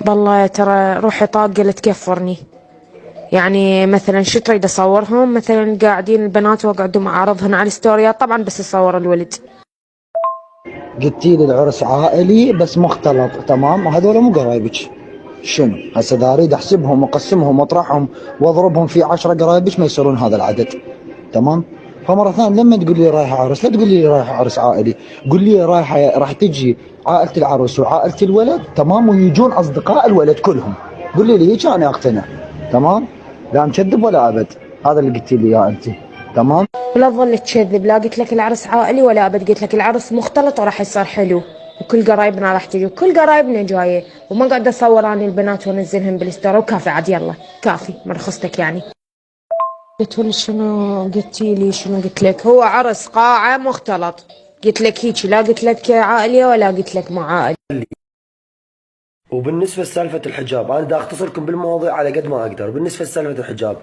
والله ترى روحي طاقة لتكفرني. يعني مثلا شو تريد اصورهم؟ مثلا قاعدين البنات واقعدهم اعرضهن على الستوريات، طبعا بس اصور الولد. قلتي لي العرس عائلي بس مختلط، تمام؟ هذول مو قرايبك. شنو هسه اذا اريد احسبهم واقسمهم واطرحهم واضربهم في 10 قرايبك ما يصيرون هذا العدد، تمام؟ فمره ثانيه لما تقول لي رايحه عرس لا تقول لي رايحه عرس عائلي، قول لي راح تجي عائله العروس وعائله الولد، تمام؟ ويجون اصدقاء الولد كلهم. قول لي هيك انا اقتنع، تمام؟ لا مكذب ولا ابد. هذا اللي قلتي لي اياه انت، تمام؟ ولا تظل تكذب، لا قلت لك العرس عائلي ولا ابد، قلت لك العرس مختلط وراح يصير حلو، وكل قرايبنا راح تجي وكل قرايبنا جايه، وما قاعده اصور اني البنات وانزلهم بالستوري، وكافي عاد يلا كافي من رخصتك يعني. قلت له شنو قلتي لي؟ شنو قلت لك؟ هو عرس قاعه مختلط، قلت لك هيك، لا قلت لك عائليه ولا قلت لك مو عائلي. وبالنسبة لسالفة الحجاب أنا دا أختصر لكم بالمواضيع على قد ما أقدر. بالنسبة لسالفة الحجاب،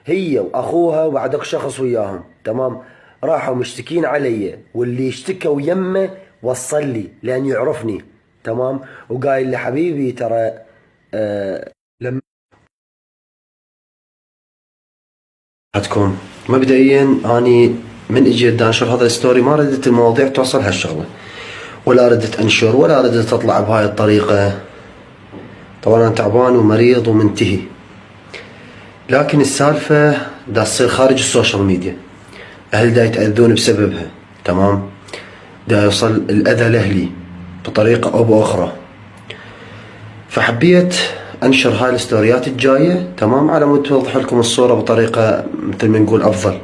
هي وأخوها وبعدك شخص وياهم، تمام؟ راحوا مشتكين علي، واللي اشتكوا يمه وصل لي لأن يعرفني، تمام؟ وقايل لي حبيبي ترى لما حتكون مبدئيا أني من اجي انشر هذا الستوري ما ردت المواضيع توصل هالشغلة، ولا ردت انشر ولا ردت اطلع بهاي الطريقة. طبعا انا تعبان ومريض ومنتهي، لكن السالفة دا تصير خارج السوشيال ميديا، اهل دا يتأذون بسببها، تمام؟ دا يوصل الاذى لاهلي بطريقة او باخرى، فحبيت انشر هاي الستوريات الجاية، تمام؟ على مود توضح لكم الصورة بطريقة مثل ما نقول افضل،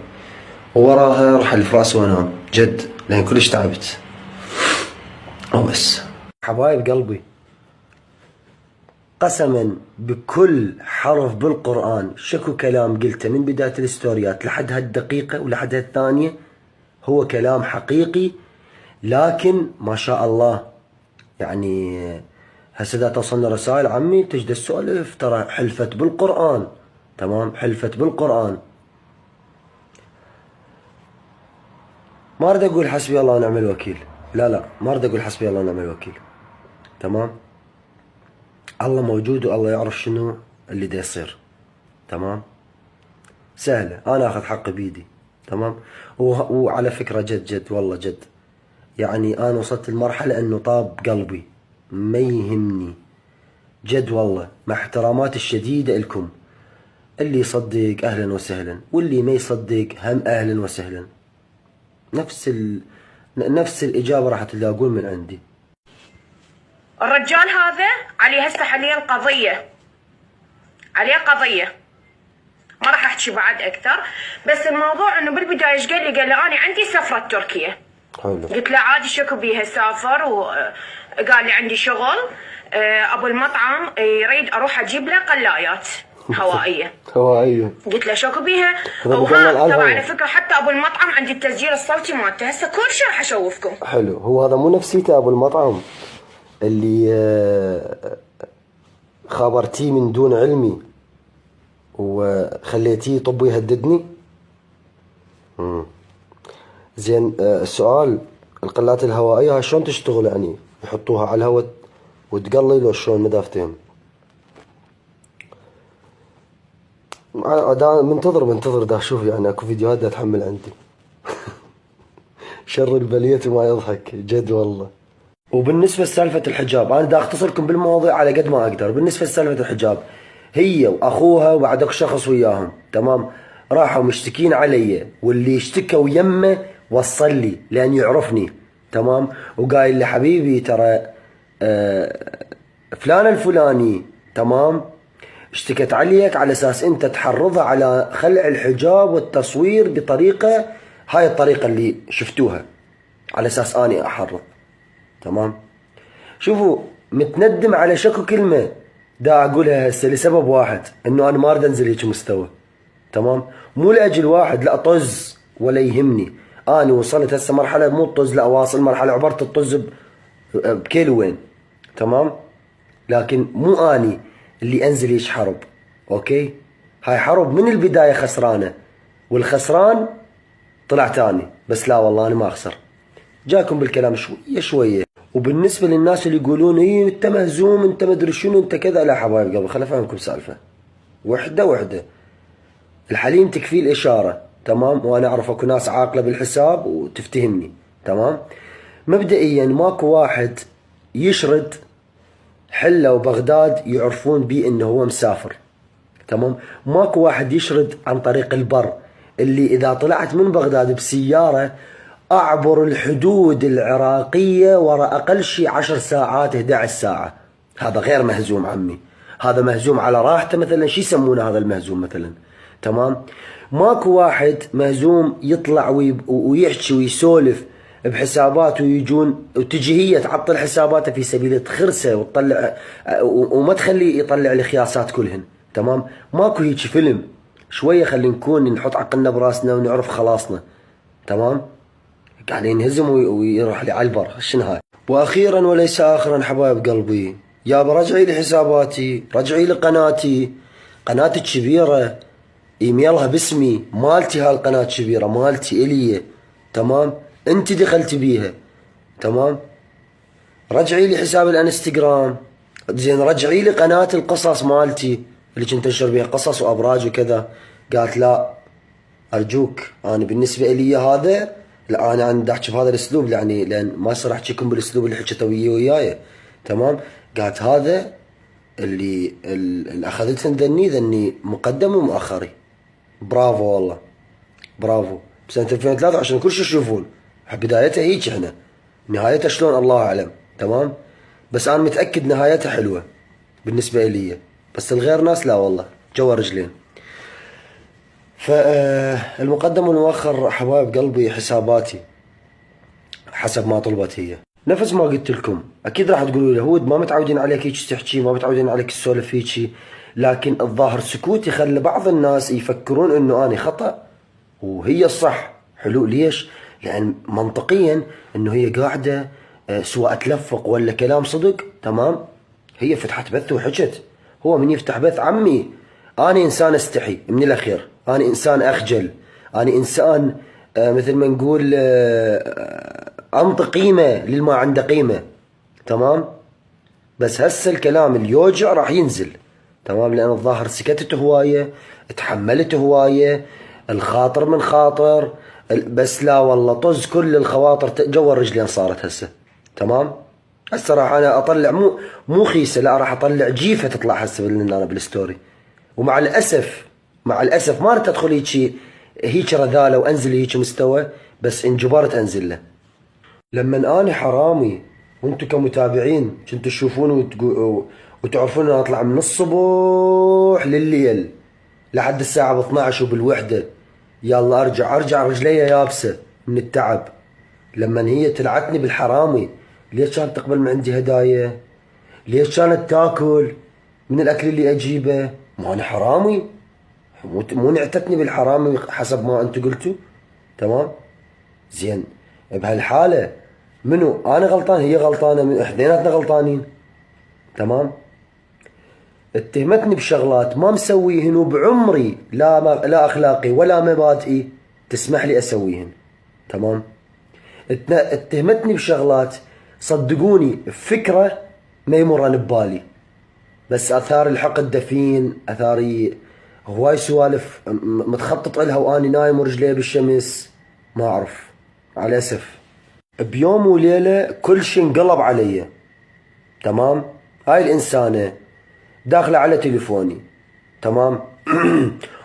ووراها راح الف راسي وانام جد لان كلش تعبت. وبس حبايب قلبي، قسما بكل حرف بالقرآن شكو كلام قلته من بداية الستوريات لحد هالدقيقة ولحد هالثانية هو كلام حقيقي، لكن ما شاء الله يعني هسه دا توصلنا رسائل عمي تجد السؤالف ترى حلفت بالقرآن، تمام؟ حلفت بالقرآن. ما اريد اقول حسبي الله ونعم الوكيل، لا ما اريد اقول حسبي الله ونعم الوكيل، تمام؟ الله موجود والله يعرف شنو اللي دا يصير، تمام؟ سهلة انا اخذ حقي بيدي، تمام؟ وعلى فكرة جد والله جد يعني انا وصلت لمرحلة انه طاب قلبي، ما يهمني جد والله، مع احتراماتي الشديدة لكم، اللي يصدق اهلا وسهلا، واللي ما يصدق هم اهلا وسهلا، نفس الاجابة راح تلاقون من عندي. الرجال هذا عليه هسه حاليا قضية، عليه قضية، ما راح احكي بعد اكثر، بس الموضوع انه بالبداية ايش قال لي؟ قال لي انا عندي سفرة تركيا. حلو. قلت له عادي شكو بيها سافر، وقال لي عندي شغل، ابو المطعم يريد اروح اجيب له قلايات هوائية. هوائية. قلت له شكو بيها؟ وها ترى على فكرة حتى ابو المطعم عندي التسجيل الصوتي مالته، هسه كل شيء راح اشوفكم. حلو. هو هذا مو نفسيته ابو المطعم اللي خابرتيه من دون علمي وخليتيه طب يهددني؟ زين، السؤال القلات الهوائية شلون تشتغل؟ يعني يحطوها على الهواء وتقلي لو شلون؟ ما دافتهم. منتظر دا اشوف، يعني اكو فيديوهات دا تحمل عندي. شر البلية ما يضحك جد والله. وبالنسبة لسالفة الحجاب انا دا اختصر لكم بالمواضيع على قد ما اقدر. بالنسبة لسالفة الحجاب، هي واخوها وبعدك شخص وياهم، تمام؟ راحوا مشتكين علي، واللي اشتكوا يمه وصل لي لان يعرفني، تمام؟ وقايل لي حبيبي ترى فلان الفلاني، تمام؟ اشتكت عليك على اساس انت تحرضها على خلع الحجاب والتصوير بطريقة، هاي الطريقة اللي شفتوها، على اساس اني احرض، تمام؟ شوفوا متندم على شكو كلمة دا اقولها هسه لسبب واحد، انه انا ما اريد انزل هيك مستوى، تمام؟ مو لاجل واحد لا طز ولا يهمني، انا وصلت هسه مرحلة مو طز، لا واصل مرحلة عبرت الطز بكيلوين، تمام؟ لكن مو اني اللي انزل هيك حرب، اوكي؟ هاي حرب من البداية خسرانة، والخسران طلع تاني، بس لا والله انا ما اخسر. جاكم بالكلام شوية شوية، وبالنسبة للناس اللي يقولون ايه انت مهزوم انت مدري شنو انت كذا، لا حبايب قلبي خل افهمكم سالفة وحدة. الحليم تكفيه الاشارة، تمام؟ وانا اعرف اكو ناس عاقلة بالحساب وتفتهمني، تمام؟ مبدئيا ماكو واحد يشرد حلة وبغداد يعرفون بيه انه هو مسافر، تمام؟ ماكو واحد يشرد عن طريق البر اللي اذا طلعت من بغداد بسيارة اعبر الحدود العراقية ورا اقل شيء 10 ساعات 11 ساعة. هذا غير مهزوم عمي، هذا مهزوم على راحته مثلا. شو يسمونه هذا المهزوم مثلا؟ تمام؟ ماكو واحد مهزوم يطلع ويحكي ويسولف بحسابات ويجون وتجي هي تعطل حساباته في سبيل تخرسه وتطلع وما تخليه يطلع الخياسات كلهن، تمام؟ ماكو هيك فيلم. شوية خلي نكون نحط عقلنا براسنا ونعرف خلاصنا، تمام؟ قاعد ينهزم ويروح لي على البر. شنو هاي؟ واخيرا وليس اخرا حبايب قلبي، يابا رجعي لي حساباتي، رجعي لي قناتي، قناتي الكبيرة ايميلها باسمي، مالتي هالقناة الكبيرة مالتي الي، تمام؟ انت دخلت بيها، تمام؟ رجعي لي حساب الانستغرام، زين رجعي لي قناة القصص مالتي اللي كنت انشر بيها قصص وابراج وكذا. قالت لا ارجوك، انا بالنسبة الي هذا لا، انا عندي احكي بهذا الاسلوب يعني لان ما يصير احكيكم بالاسلوب اللي حكيته وياي، تمام؟ قالت هذا اللي اخذتهن ذني مقدم ومؤخري. برافو والله برافو. بسنة 2003 عشان كل شيء يشوفون بدايتها هيك، احنا نهايتها شلون الله اعلم، تمام؟ بس انا متاكد نهايتها حلوه بالنسبه لي، بس الغير ناس لا والله جوا رجلين. فالمقدم والمؤخر حبايب قلبي حساباتي حسب ما طلبت هي. نفس ما قلت لكم اكيد راح تقولوا لي هود ما متعودين عليك هيك تحكي، ما متعودين عليك تسولف هيك، لكن الظاهر سكوتي خلى بعض الناس يفكرون انه انا خطأ وهي الصح. حلو ليش؟ لان منطقيا انه هي قاعده سواء تلفق ولا كلام صدق، تمام؟ هي فتحت بث وحكت. هو من يفتح بث عمي انا انسان استحي من الاخير، انا انسان اخجل، انا انسان مثل ما نقول انطي قيمه للما عنده قيمه، تمام؟ بس هسه الكلام اللي يوجع راح ينزل، تمام؟ لان الظاهر سكتت هوايه، تحملت هوايه، الخاطر من خاطر، بس لا والله طز كل الخواطر جوا الرجلين صارت هسه، تمام؟ هسه راح انا اطلع مو خيسه، لا راح اطلع جيفه تطلع هسه انا بالستوري. ومع الاسف ما رحت ادخل هيك رذاله وانزل هيك مستوى، بس انجبرت انزل له. لما اني حرامي وانتم كمتابعين كنتوا تشوفون وتعرفون انا اطلع من الصبح لليل لحد الساعه 12 وبالوحده، يلا ارجع رجلي يابسه من التعب. لما هي تلعتني بالحرامي، ليش كانت تقبل من عندي هدايا؟ ليش كانت تاكل من الاكل اللي اجيبه؟ ما انا حرامي، مو نعتتني بالحرامي حسب ما انتم قلتوا، تمام؟ زين بهالحاله منو انا غلطان؟ هي غلطانه، احديناتنا غلطانين، تمام؟ اتهمتني بشغلات ما مسويهن وبعمري لا اخلاقي ولا مبادئي تسمح لي اسويهن، تمام؟ اتهمتني بشغلات صدقوني فكره ما يمرن ببالي، بس اثار الحقد دفين، اثاري هواي سوالف متخطط لها واني نايم ورجلي بالشمس، ما اعرف على الاسف. بيوم وليله كل شيء انقلب علي، تمام؟ هاي الانسانه داخله على تليفوني، تمام؟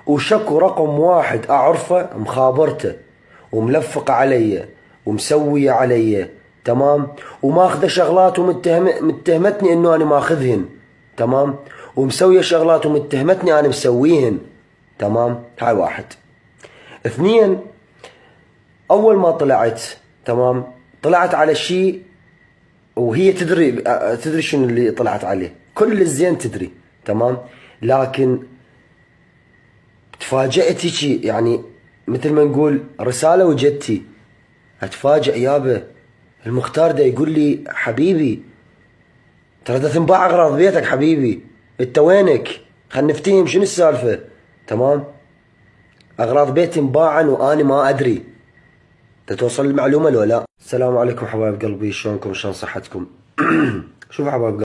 وشكو رقم واحد اعرفه مخابرته وملفقه علي ومسويه علي، تمام؟ وماخذه شغلات ومتهمتني انه انا ماخذهن، تمام؟ ومسويه شغلات ومتهمتني انا مسويهن، تمام؟ هاي واحد. اثنين، اول ما طلعت، تمام، طلعت على شيء وهي تدري شنو اللي طلعت عليه، كل الزين تدري، تمام؟ لكن تفاجأت هيك يعني مثل ما نقول رسالة وجدتي اتفاجأ يابا المختار ده يقول لي حبيبي ترى ده تنباع اغراض بيتك حبيبي، انت وينك؟ خلنا نفتهم شنو السالفة، تمام؟ اغراض بيتي انباعا وانا ما ادري، تتوصل المعلومة لو لا؟ السلام عليكم حبايب قلبي، شلونكم؟ شلون صحتكم؟ شوفوا حبايب قلبي،